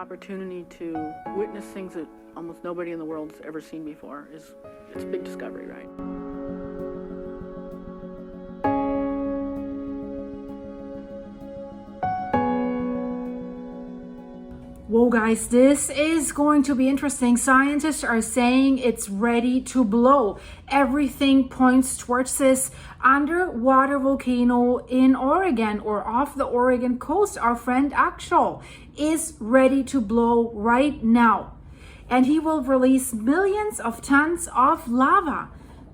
opportunity to witness things that almost nobody in the world's ever seen before. It's a big discovery, right? Whoa guys, this is going to be interesting. Scientists are saying it's ready to blow. Everything points towards this underwater volcano in Oregon or off the Oregon coast. Our friend Axial is ready to blow right now. And he will release millions of tons of lava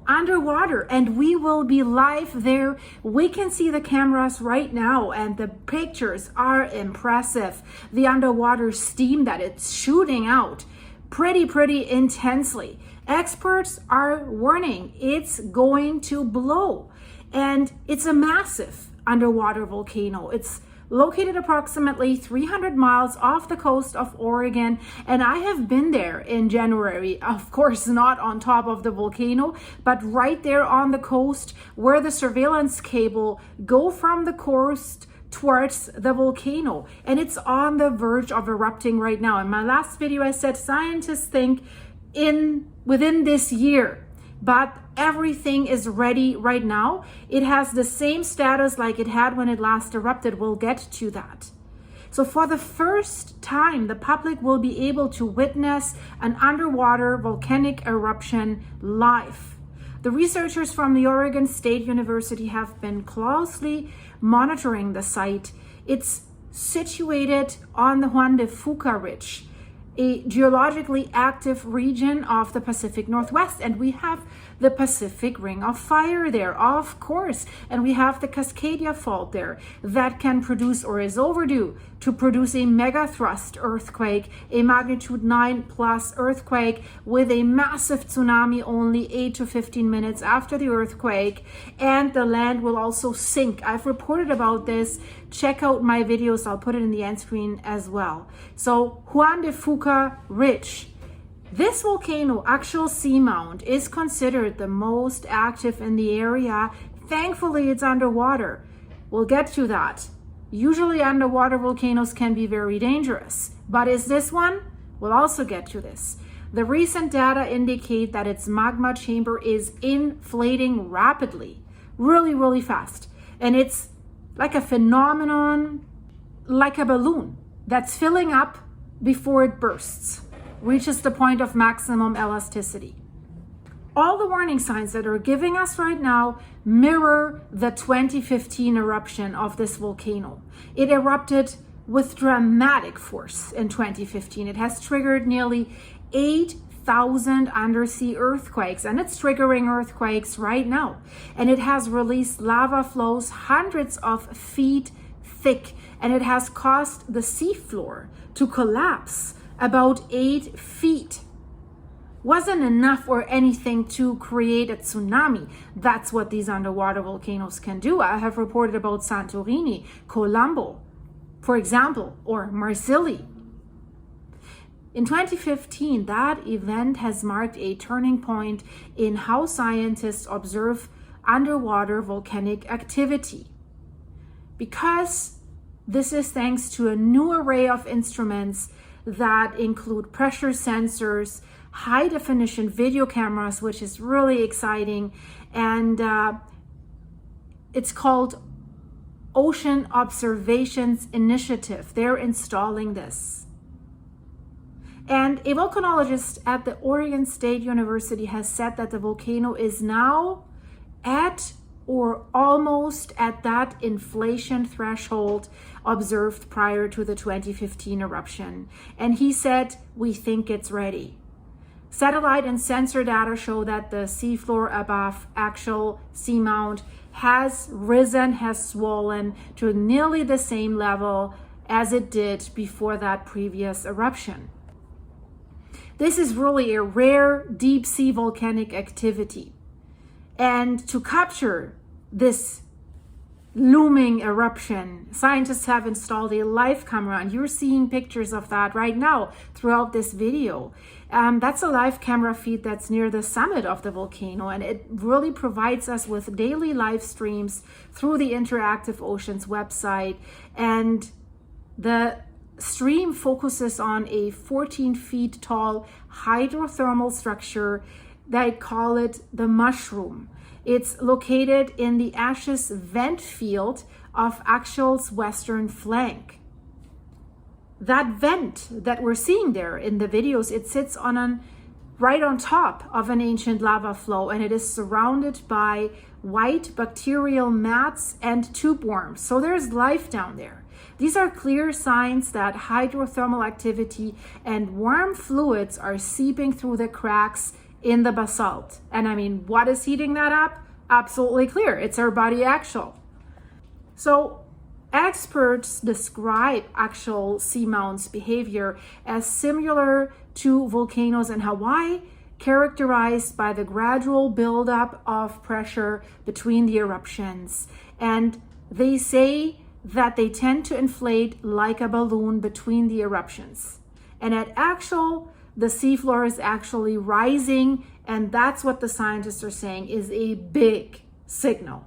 underwater, and we will be live there. We can see the cameras right now, and the pictures are impressive. The underwater steam that it's shooting out pretty intensely. Experts are warning it's going to blow, and it's a massive underwater volcano. It's located approximately 300 miles off the coast of Oregon, and I have been there in January. Of course, not on top of the volcano, but right there on the coast where the surveillance cable go from the coast towards the volcano, and it's on the verge of erupting right now. In my last video, I said scientists think within this year, but everything is ready right now. It has the same status like it had when it last erupted. We'll get to that. So for the first time, the public will be able to witness an underwater volcanic eruption live. The researchers from the Oregon State University have been closely monitoring the site. It's situated on the Juan de Fuca Ridge, a geologically active region of the Pacific Northwest, and we have the Pacific Ring of Fire there, of course, and we have the Cascadia Fault there that can produce, or is overdue to produce, a mega thrust earthquake, a magnitude 9+ earthquake with a massive tsunami only 8 to 15 minutes after the earthquake, and the land will also sink. I've reported about this. Check out my videos. I'll put it in the end screen as well. So Juan de Fuca Ridge. This volcano, Axial Seamount, is considered the most active in the area. Thankfully, it's underwater. We'll get to that. Usually underwater volcanoes can be very dangerous, but is this one? We'll also get to this. The recent data indicate that its magma chamber is inflating rapidly, really fast. And it's like a phenomenon, like a balloon that's filling up before it bursts, reaches the point of maximum elasticity. All the warning signs that are giving us right now mirror the 2015 eruption of this volcano. It erupted with dramatic force in 2015. It has triggered nearly 8,000 undersea earthquakes, and it's triggering earthquakes right now. And it has released lava flows hundreds of feet thick, and it has caused the seafloor to collapse about 8 feet. Wasn't enough or anything to create a tsunami. That's what these underwater volcanoes can do. I have reported about Santorini, Colombo, for example, or Marsilli. In 2015, that event has marked a turning point in how scientists observe underwater volcanic activity. Because this is thanks to a new array of instruments that include pressure sensors, high definition video cameras, which is really exciting, and it's called Ocean Observations Initiative. They're installing this. And a volcanologist at the Oregon State University has said that the volcano is now at or almost at that inflation threshold observed prior to the 2015 eruption. And he said, we think it's ready. Satellite and sensor data show that the seafloor above Axial Seamount has risen, has swollen to nearly the same level as it did before that previous eruption. This is really a rare deep sea volcanic activity. And to capture this looming eruption, scientists have installed a live camera, and you're seeing pictures of that right now throughout this video. That's a live camera feed that's near the summit of the volcano, and it really provides us with daily live streams through the Interactive Oceans website. And the stream focuses on a 14 feet tall hydrothermal structure. They call it the Mushroom. It's located in the Ashes vent field of Axial's western flank. That vent that we're seeing there in the videos, it sits right on top of an ancient lava flow, and it is surrounded by white bacterial mats and tube worms. So there's life down there. These are clear signs that hydrothermal activity and warm fluids are seeping through the cracks in the basalt. And I mean, what is heating that up? Absolutely clear. It's our buddy Axial. So experts describe Axial Seamount's behavior as similar to volcanoes in Hawaii, characterized by the gradual buildup of pressure between the eruptions. And they say that they tend to inflate like a balloon between the eruptions. And at Axial, the seafloor is actually rising, and that's what the scientists are saying is a big signal.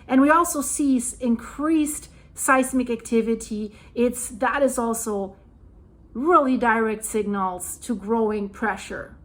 And we also see increased seismic activity. That is also really direct signals to growing pressure.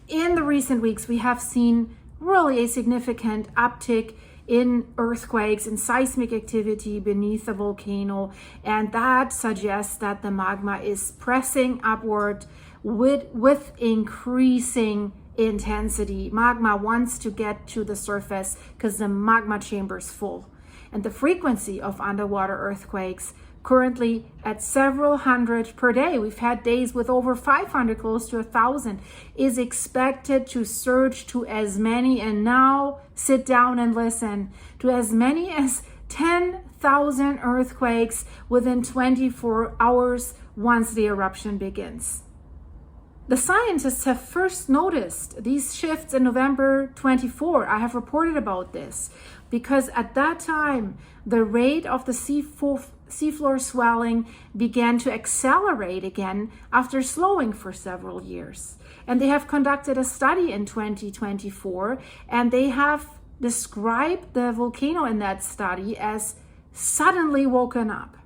In the recent weeks, we have seen really a significant uptick in earthquakes and seismic activity beneath the volcano, and that suggests that the magma is pressing upward with increasing intensity. Magma wants to get to the surface because the magma chamber is full. And the frequency of underwater earthquakes currently at several hundred per day, we've had days with over 500, close to 1,000, is expected to surge to as many, and now sit down and listen, to as many as 10,000 earthquakes within 24 hours once the eruption begins. The scientists have first noticed these shifts in November 24. I have reported about this because at that time, the rate of the seafloor swelling began to accelerate again after slowing for several years. And they have conducted a study in 2024, and they have described the volcano in that study as suddenly woken up,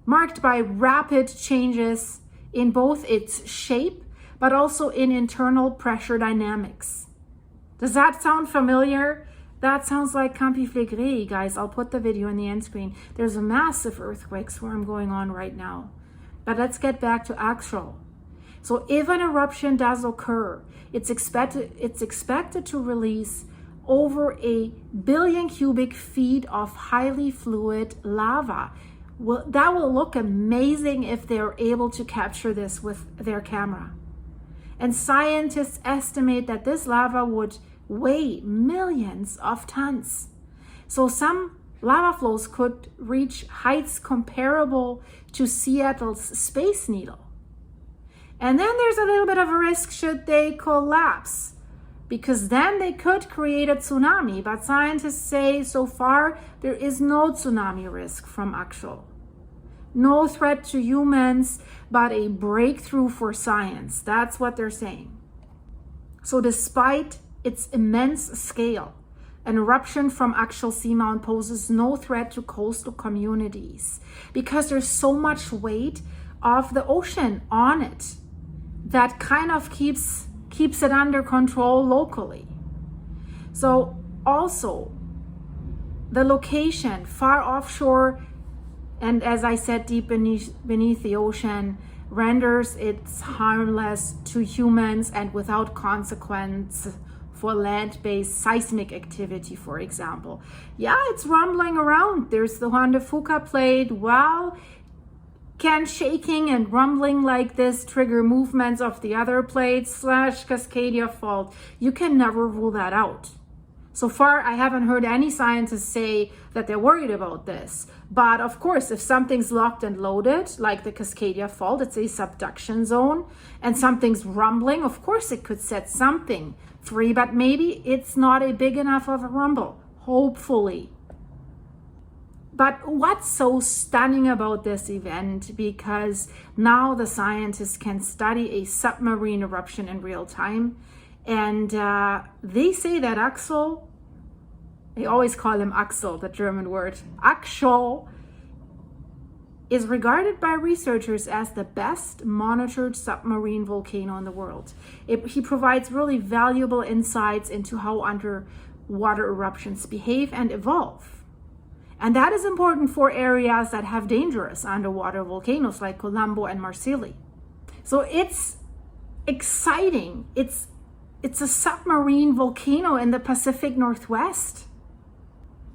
marked by rapid changes in both its shape, but also in internal pressure dynamics. Does that sound familiar? That sounds like Campi Flegrei, guys. I'll put the video in the end screen. There's a massive earthquake storm going on right now. But let's get back to Axial. So if an eruption does occur, it's expected to release over 1 billion cubic feet of highly fluid lava. Well, that will look amazing if they're able to capture this with their camera. And scientists estimate that this lava would weigh millions of tons. So some lava flows could reach heights comparable to Seattle's Space Needle. And then there's a little bit of a risk should they collapse, because then they could create a tsunami. But scientists say so far there is no tsunami risk from Axial. No threat to humans, but a breakthrough for science. That's what they're saying. So despite its immense scale, an eruption from Axial Seamount poses no threat to coastal communities because there's so much weight of the ocean on it that kind of keeps it under control locally. So also the location far offshore, and as I said, deep beneath the ocean, renders it harmless to humans and without consequence for land-based seismic activity, for example. Yeah, it's rumbling around. There's the Juan de Fuca plate. Well, can shaking and rumbling like this trigger movements of the other plates / Cascadia fault? You can never rule that out. So far, I haven't heard any scientists say that they're worried about this. But of course, if something's locked and loaded, like the Cascadia fault, it's a subduction zone, and something's rumbling, of course it could set something free, but maybe it's not a big enough of a rumble, hopefully. But what's so stunning about this event, because now the scientists can study a submarine eruption in real time, and they say that Axial, they always call him Axel, the German word, Axial, is regarded by researchers as the best monitored submarine volcano in the world. He provides really valuable insights into how underwater eruptions behave and evolve. And that is important for areas that have dangerous underwater volcanoes like Colombo and Marsilli. So it's exciting. It's a submarine volcano in the Pacific Northwest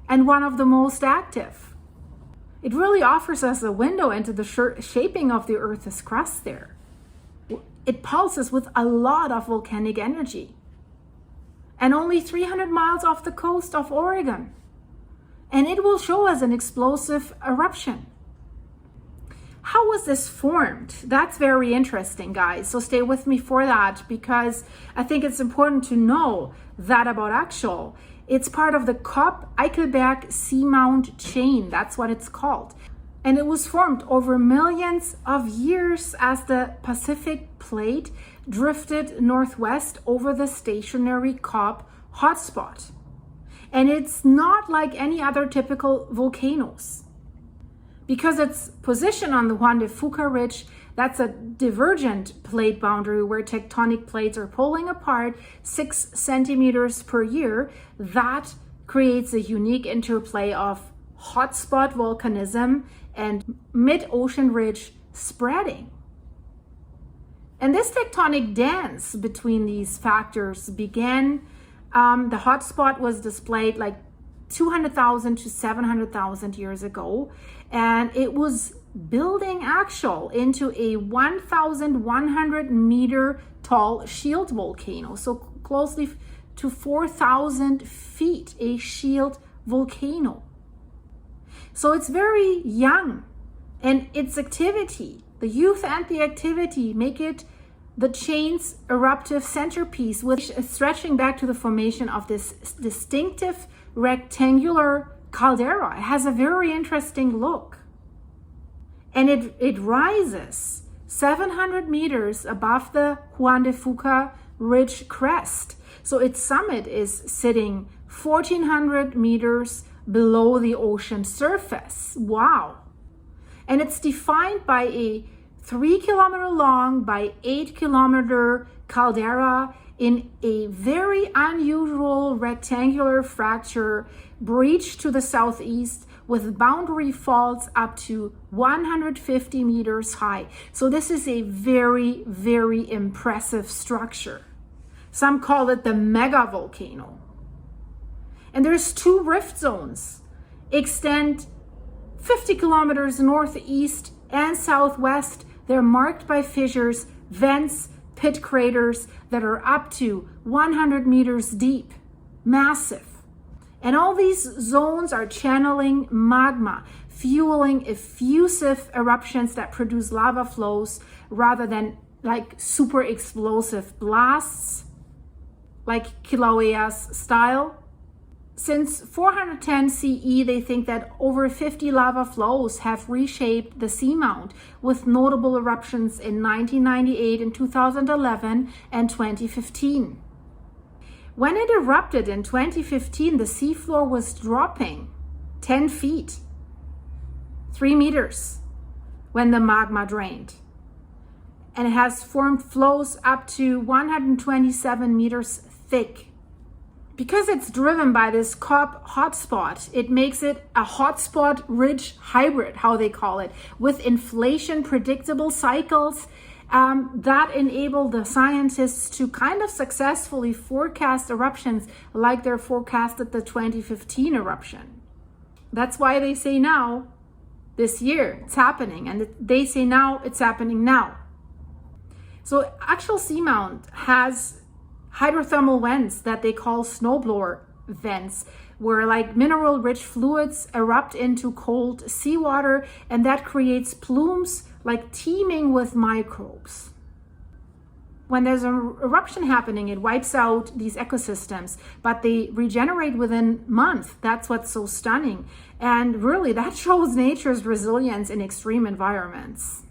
and one of the most active. It really offers us a window into the shaping of the Earth's crust there. It pulses with a lot of volcanic energy and only 300 miles off the coast of Oregon. And it will show us an explosive eruption. How was this formed? That's very interesting, guys. So stay with me for that, because I think it's important to know that about Axial. It's part of the Axial Seamount chain. That's what it's called. And it was formed over millions of years as the Pacific plate drifted northwest over the stationary Cobb hotspot. And it's not like any other typical volcanoes. Because its position on the Juan de Fuca Ridge, that's a divergent plate boundary where tectonic plates are pulling apart 6 centimeters per year, that creates a unique interplay of hotspot volcanism and mid-ocean ridge spreading. And this tectonic dance between these factors began, the hotspot was displayed like 200,000 to 700,000 years ago, and it was building Axial into a 1,100 meter tall shield volcano, so closely to 4,000 feet, a shield volcano. So it's very young, and its activity, the youth and the activity, make it the chain's eruptive centerpiece, which is stretching back to the formation of this distinctive rectangular caldera. It has a very interesting look. And it rises 700 meters above the Juan de Fuca Ridge crest. So its summit is sitting 1,400 meters below the ocean surface. Wow. And it's defined by a 3-kilometer long by 8-kilometer caldera in a very unusual rectangular fracture breach to the southeast, with boundary faults up to 150 meters high. So this is a very, very impressive structure. Some call it the mega volcano. And there's 2 rift zones, extend 50 kilometers northeast and southwest. They're marked by fissures, vents, pit craters that are up to 100 meters deep, massive. And all these zones are channeling magma, fueling effusive eruptions that produce lava flows rather than like super explosive blasts, like Kilauea's style. Since 410 CE, they think that over 50 lava flows have reshaped the seamount, with notable eruptions in 1998, in 2011, and 2015. When it erupted in 2015, the seafloor was dropping 10 feet, 3 meters, when the magma drained. And it has formed flows up to 127 meters thick. Because it's driven by this Cobb hotspot, it makes it a hotspot ridge hybrid, how they call it, with inflation predictable cycles that enable the scientists to kind of successfully forecast eruptions like they're forecasted the 2015 eruption. That's why they say now, this year, it's happening, and they say now, it's happening now. So Axial Seamount has hydrothermal vents that they call snowblower vents, where like mineral-rich fluids erupt into cold seawater, and that creates plumes like teeming with microbes. When there's an eruption happening, it wipes out these ecosystems, but they regenerate within months. That's what's so stunning. And really, that shows nature's resilience in extreme environments.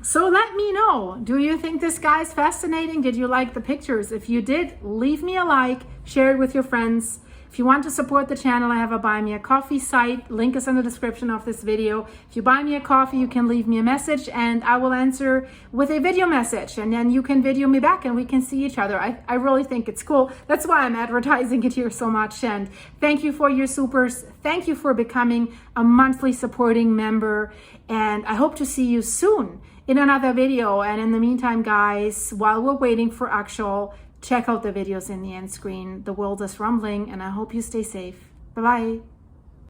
So let me know, do you think this guy's fascinating? Did you like the pictures? If you did, leave me a like, share it with your friends. If you want to support the channel, I have a Buy Me a Coffee site. Link is in the description of this video. If you buy me a coffee, you can leave me a message and I will answer with a video message, and then you can video me back and we can see each other. I really think it's cool. That's why I'm advertising it here so much. And thank you for your supers. Thank you for becoming a monthly supporting member. And I hope to see you soon in another video. And in the meantime, guys, while we're waiting for Axial, check out the videos in the end screen. The world is rumbling and I hope you stay safe. Bye-bye.